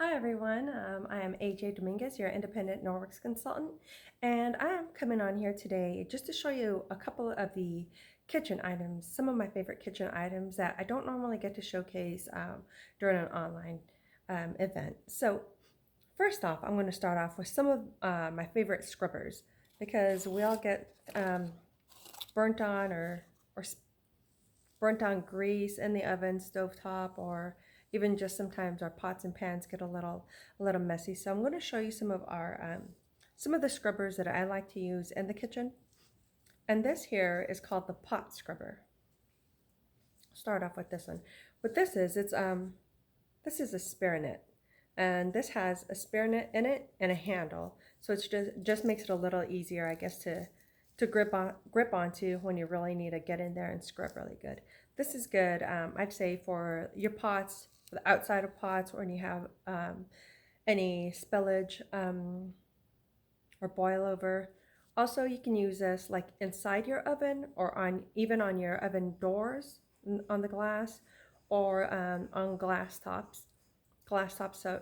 Hi everyone, I am AJ Dominguez, your independent Norwex consultant, and I am coming on here today just to show you a couple of the kitchen items, some of my favorite kitchen items that I don't normally get to showcase during an online event. So first off, I'm going to start off with some of my favorite scrubbers because we all get burnt on or burnt on grease in the oven, stovetop, or even just sometimes our pots and pans get a little messy. So I'm going to show you some of the scrubbers that I like to use in the kitchen. And this here is called the pot scrubber. Start off with this one. What this is, this is a spinet, and this has a spinet in it and a handle. So it's just makes it a little easier, I guess, to grip onto when you really need to get in there and scrub really good. This is good, I'd say, for your pots, for the outside of pots, or when you have any spillage or boil over. Also, you can use this like inside your oven or even on your oven doors on the glass, or on glass top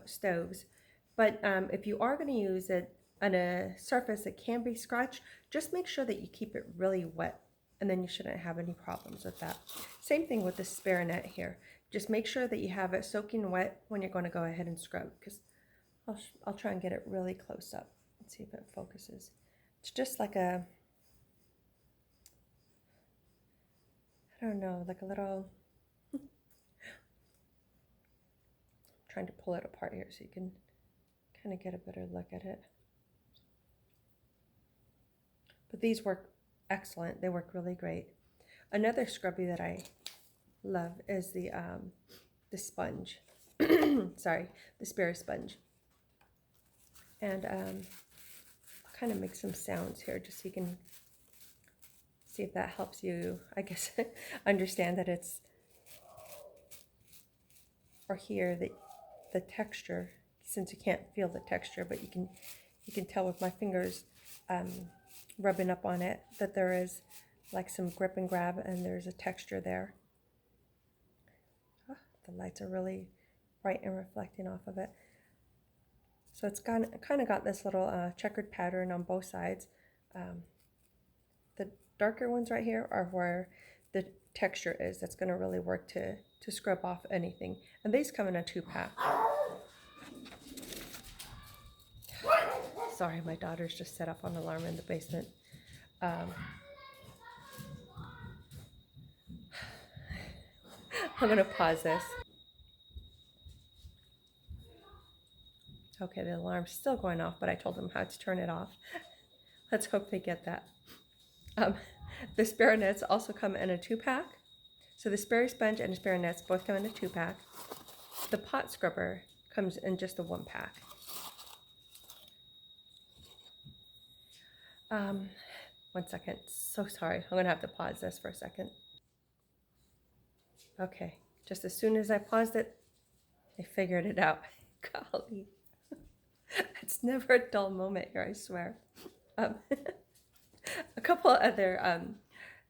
stoves. But if you are going to use it on a surface that can be scratched, just make sure that you keep it really wet, and then you shouldn't have any problems with that. Same thing with the spare net here. Just make sure that you have it soaking wet when you're going to go ahead and scrub, because I'll try and get it really close up. Let's see if it focuses. It's just like a, I don't know, like a little, trying to pull it apart here so you can kind of get a better look at it. But these work excellent. They work really great. Another scrubby that I love is the sponge. Sorry, the spare sponge. And I'll kind of make some sounds here just so you can see if that helps you, I guess, understand that it's, or hear the texture, since you can't feel the texture, but you can tell with my fingers rubbing up on it that there is like some grip and grab, and there's a texture there. Oh, the lights are really bright and reflecting off of it. So it's kind of got this little checkered pattern on both sides. The darker ones right here are where the texture is. That's going to really work to scrub off anything. And these come in a 2-pack. Sorry, my daughter's just set up an alarm in the basement. I'm going to pause this. Okay, the alarm's still going off, but I told them how to turn it off. Let's hope they get that. The spare nets also come in a 2-pack. So the spare sponge and the spare nets both come in a 2-pack. The pot scrubber comes in just a 1-pack. One second. So sorry. I'm going to have to pause this for a second. Okay. Just as soon as I paused it, I figured it out. Golly. It's never a dull moment here, I swear. A couple other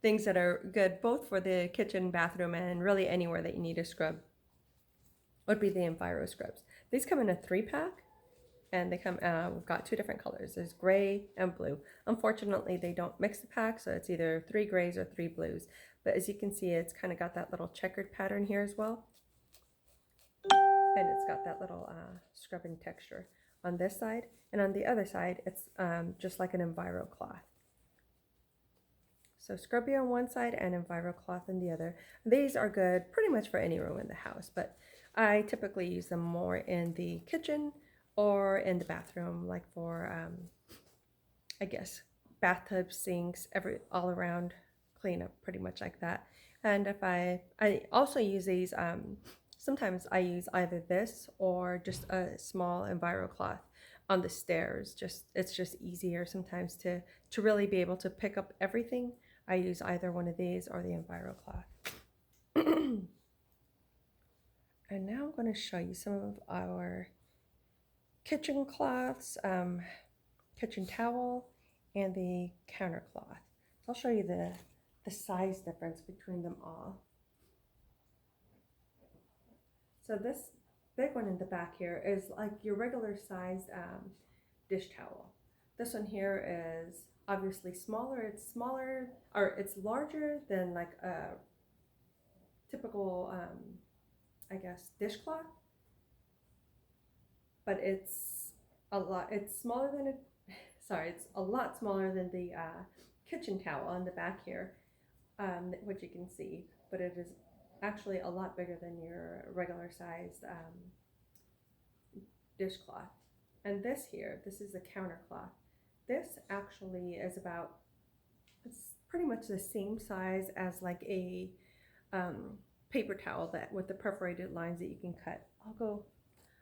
things that are good both for the kitchen, bathroom, and really anywhere that you need a scrub would be the Enviro scrubs. These come in a 3-pack, and they come, we've got 2 different colors. There's gray and blue. Unfortunately, they don't mix the pack, so it's either 3 grays or 3 blues. But as you can see, it's kind of got that little checkered pattern here as well. And it's got that little scrubbing texture on this side. And on the other side, it's just like an Enviro cloth. So scrubby on one side and Enviro cloth on the other. These are good pretty much for any room in the house, but I typically use them more in the kitchen or in the bathroom, like for, I guess, bathtub, sinks, all around cleanup, pretty much like that. And if I also use these, sometimes I use either this or just a small Enviro cloth on the stairs. It's just easier sometimes to really be able to pick up everything. I use either one of these or the Enviro cloth. And now I'm going to show you some of our kitchen cloths, kitchen towel, and the counter cloth. So I'll show you the size difference between them all. So this big one in the back here is like your regular sized dish towel. This one here is obviously smaller. It's smaller, or it's larger than like a typical, I guess, dishcloth, but it's smaller than sorry, it's a lot smaller than the kitchen towel on the back here, which you can see, but it is actually a lot bigger than your regular sized dishcloth. And this here, this is the counter cloth. This actually is about, it's pretty much the same size as like a paper towel that with the perforated lines that you can cut.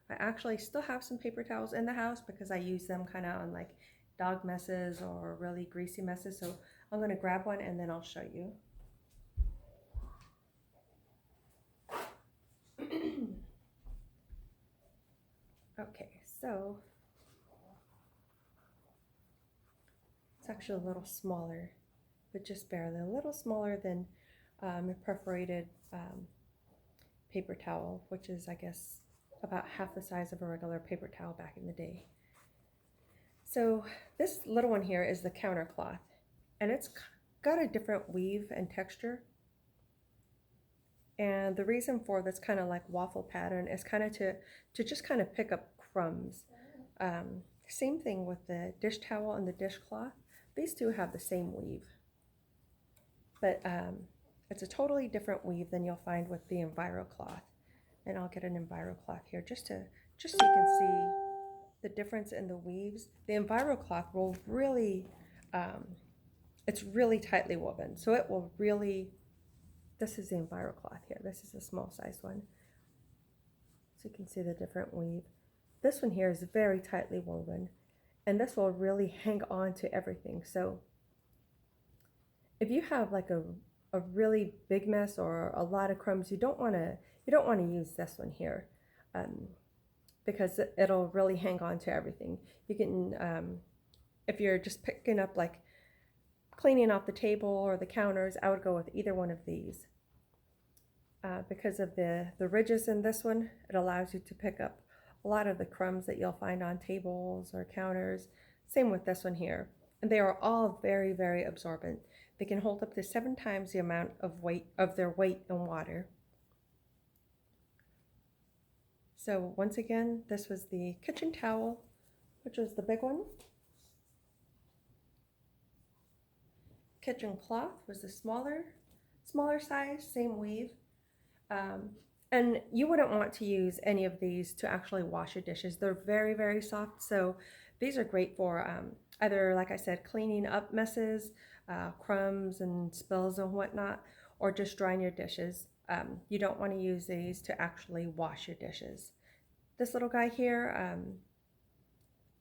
I actually still have some paper towels in the house because I use them kind of on like dog messes or really greasy messes. So I'm going to grab one and then I'll show you. Okay, so it's actually a little smaller, but just barely a little smaller than a perforated paper towel, which is, I guess, about half the size of a regular paper towel back in the day. So this little one here is the counter cloth, and it's got a different weave and texture. And the reason for this kind of like waffle pattern is kind of to just kind of pick up crumbs. Same thing with the dish towel and the dishcloth. These two have the same weave, but it's a totally different weave than you'll find with the EnviroCloth. And I'll get an EnviroCloth here just so you can see the difference in the weaves. The EnviroCloth will really, it's really tightly woven, so it will really. This is the EnviroCloth here. This is a small size one. So you can see the different weave. This one here is very tightly woven, and this will really hang on to everything. So if you have like a really big mess or a lot of crumbs, you don't want to use this one here, because it'll really hang on to everything. You can, if you're just picking up like cleaning off the table or the counters, I would go with either one of these. Because of the ridges in this one, it allows you to pick up a lot of the crumbs that you'll find on tables or counters. Same with this one here. And they are all very, very absorbent. They can hold up to 7 times the amount of their weight in water. So once again, this was the kitchen towel, which was the big one. Kitchen cloth was the smaller size, same weave. And you wouldn't want to use any of these to actually wash your dishes. They're very, very soft. So these are great for either, like I said, cleaning up messes, crumbs and spills and whatnot, or just drying your dishes. You don't want to use these to actually wash your dishes. This little guy here,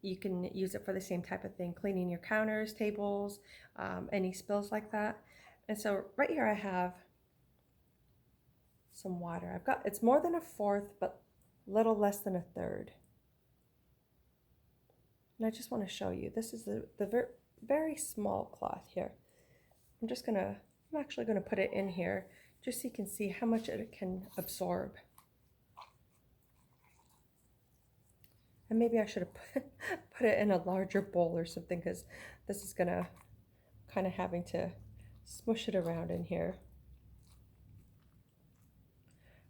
you can use it for the same type of thing, cleaning your counters, tables, any spills like that. And so right here I have some water. It's more than a fourth, but a little less than a third. And I just want to show you, this is the very small cloth here. I'm actually going to put it in here just so you can see how much it can absorb. And maybe I should have put it in a larger bowl or something, because this is going to kind of having to smush it around in here.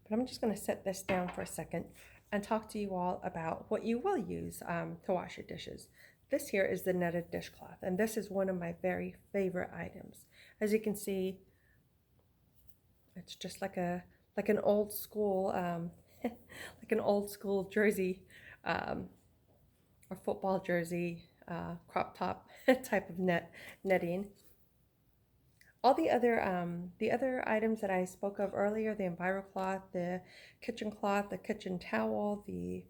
But I'm just going to set this down for a second and talk to you all about what you will use to wash your dishes. This here is the netted dishcloth, and this is one of my very favorite items. As you can see, it's just like an old school like an old school jersey or football jersey, crop top type of netting. All the other items that I spoke of earlier, the EnviroCloth, the kitchen cloth, the kitchen towel, the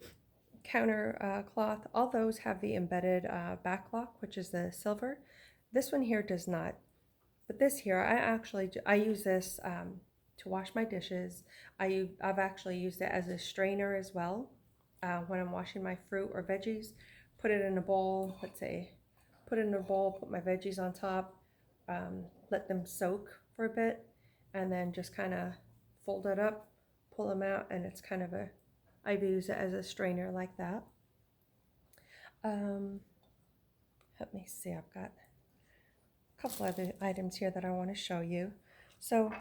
counter cloth, all those have the embedded back lock, which is the silver. This one here does not. But this here, I use this to wash my dishes. I've actually used it as a strainer as well when I'm washing my fruit or veggies. Put it in a bowl, put my veggies on top, let them soak for a bit, and then just kind of fold it up, pull them out, and it's kind of I've used it as a strainer like that. Um, Let me see, I've got a couple other items here that I want to show you. So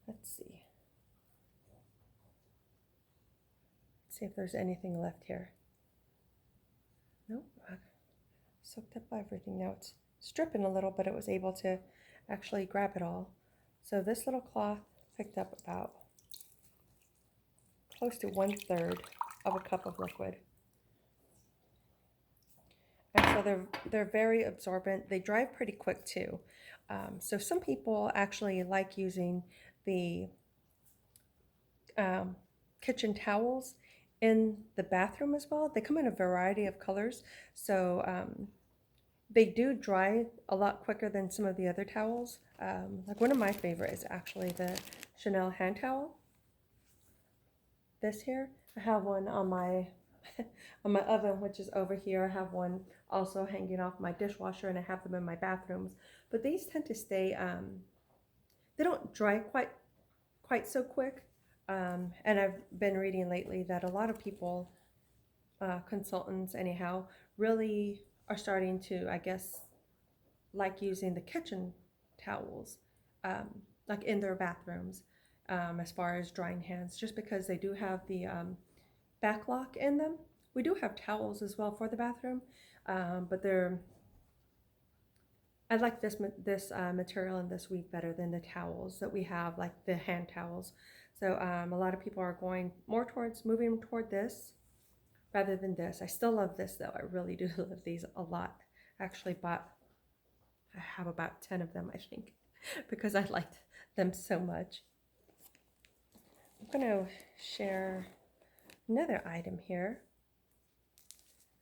let's see. Let's see if there's anything left here. Nope, I soaked up everything. Now it's dripping a little, but it was able to actually grab it all. So this little cloth picked up about close to 1/3 of a cup of liquid. And so they're very absorbent. They dry pretty quick too. So some people actually like using the kitchen towels in the bathroom as well. They come in a variety of colors. So they do dry a lot quicker than some of the other towels. Like one of my favorite is actually the Chanel hand towel. This here, I have one on my on my oven, which is over here. I have one also hanging off my dishwasher, and I have them in my bathrooms. But these tend to stay. They don't dry quite so quick. And I've been reading lately that a lot of people, consultants anyhow, really are starting to, I guess, like using the kitchen towels, like in their bathrooms, as far as drying hands, just because they do have the back lock in them. We do have towels as well for the bathroom, but I like this material and this weave better than the towels that we have, like the hand towels. So a lot of people are going more towards moving toward this rather than this. I still love this though. I really do love these a lot. I actually I have about 10 of them, I think, because I liked them so much. I'm going to share another item here.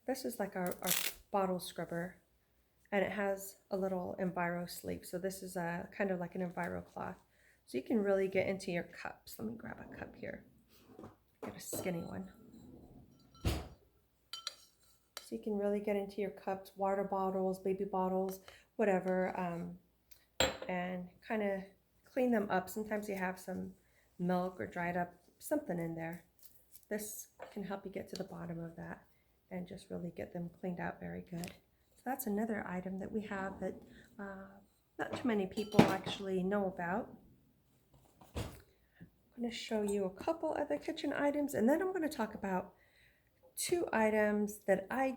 This is like our bottle scrubber, and it has a little Enviro sleeve. So this is a kind of like an Enviro cloth. So you can really get into your cups. Let me grab a cup here. Get a skinny one. So you can really get into your cups, water bottles, baby bottles, whatever, and kind of clean them up. Sometimes you have some milk or dried up something in there. This can help you get to the bottom of that and just really get them cleaned out very good. So that's another item that we have that not too many people actually know about. I'm going to show you a couple other kitchen items, and then I'm going to talk about two items that I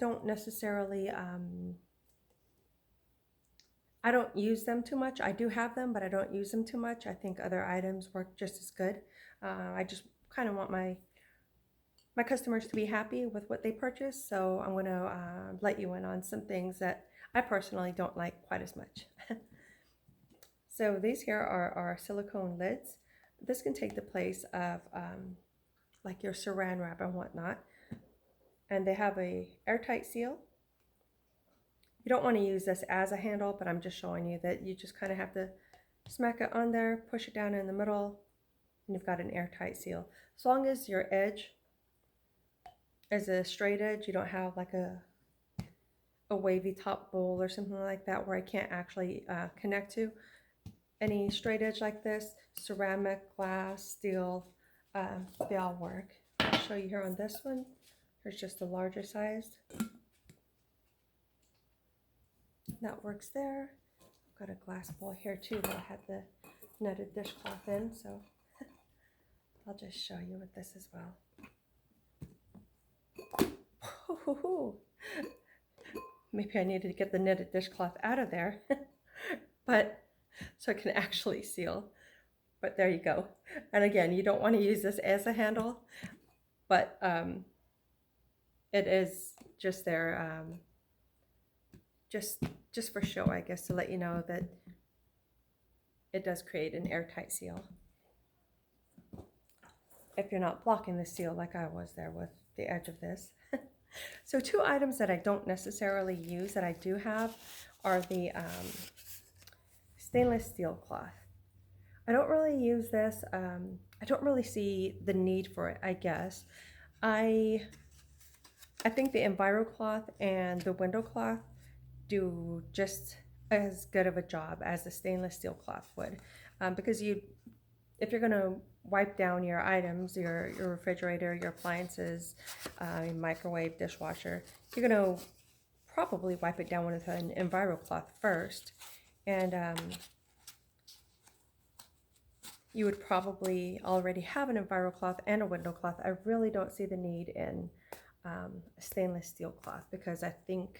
don't necessarily I don't use them too much. I do have them, but I don't use them too much. I think other items work just as good. I just kind of want my customers to be happy with what they purchase, so I'm going to let you in on some things that I personally don't like quite as much. So these here are our silicone lids. This can take the place of like your saran wrap and whatnot, and they have a airtight seal. You don't want to use this as a handle, but I'm just showing you that you just kind of have to smack it on there, push it down in the middle, and you've got an airtight seal. As long as your edge is a straight edge, you don't have like a wavy top bowl or something like that where I can't actually connect to. Any straight edge like this, ceramic, glass, steel, they all work. I'll show you here on this one. There's just a larger size. That works there. I've got a glass bowl here too that I had the netted dishcloth in, so I'll just show you with this as well. Maybe I needed to get the knitted dishcloth out of there, but so it can actually seal. But there you go. And again, you don't want to use this as a handle, but it is just there, just for show, I guess, to let you know that it does create an airtight seal. If you're not blocking the seal like I was there with the edge of this. So two items that I don't necessarily use that I do have are the stainless steel cloth. I don't really use this. I don't really see the need for it, I guess. I think the Enviro cloth and the window cloth do just as good of a job as the stainless steel cloth would, because if you're gonna wipe down your items, your refrigerator, your appliances, your microwave, dishwasher, you're gonna probably wipe it down with an EnviroCloth first, and you would probably already have an EnviroCloth and a window cloth. I really don't see the need in a stainless steel cloth, because I think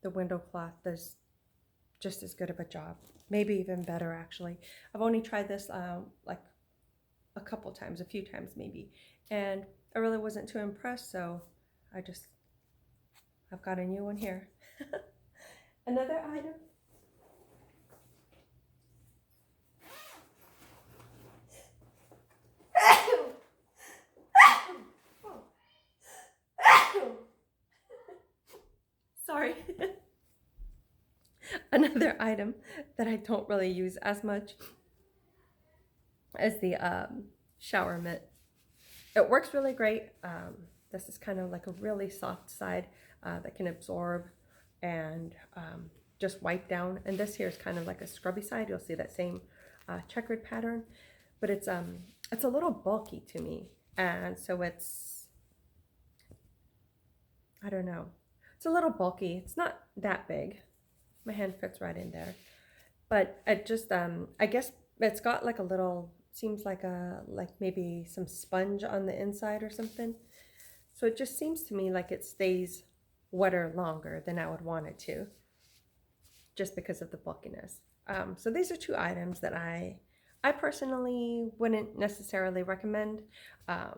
the window cloth does just as good of a job, maybe even better actually. I've only tried this like a couple times, a few times maybe, and I really wasn't too impressed, so I've got a new one here. Another item. Sorry. Another item that I don't really use as much is the shower mitt. It works really great. This is kind of like a really soft side that can absorb and just wipe down. And this here is kind of like a scrubby side. You'll see that same checkered pattern, but it's a little bulky to me, and so I don't know. It's a little bulky. It's not that big. My hand fits right in there, but it just I guess it's got like a little, seems like maybe some sponge on the inside or something. So it just seems to me like it stays wetter longer than I would want it to, just because of the bulkiness. So these are two items that I personally wouldn't necessarily recommend. But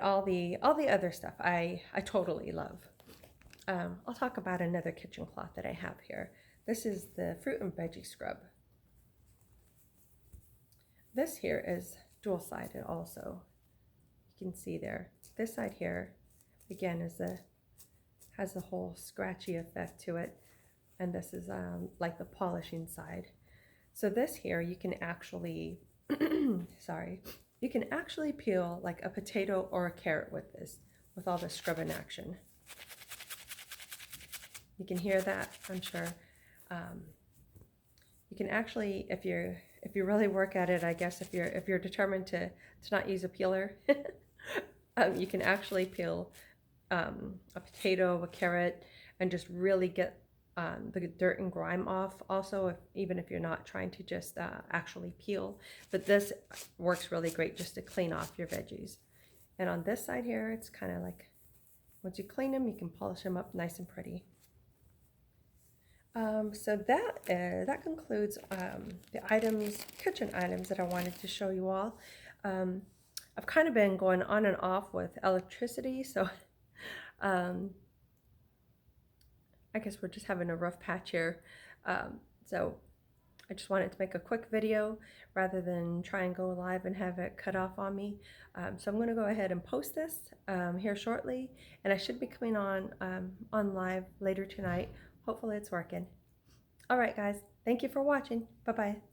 all the other stuff I totally love. I'll talk about another kitchen cloth that I have here. This is the fruit and veggie scrub. This here is dual-sided also. You can see there. This side here, again, has a whole scratchy effect to it, and this is like the polishing side. So this here, you can actually, sorry, you can actually peel like a potato or a carrot with this, with all the scrubbing action. You can hear that, I'm sure. You can actually, if you really work at it, I guess, if you're determined to not use a peeler, you can actually peel a potato, a carrot, and just really get the dirt and grime off. Also, even if you're not trying to just actually peel, but this works really great just to clean off your veggies. And on this side here, it's kind of like, once you clean them, you can polish them up nice and pretty. So that concludes the kitchen items that I wanted to show you all. I've kind of been going on and off with electricity, so I guess we're just having a rough patch here. So I just wanted to make a quick video rather than try and go live and have it cut off on me. So I'm going to go ahead and post this here shortly, and I should be coming on live later tonight. Hopefully it's working. All right, guys. Thank you for watching. Bye-bye.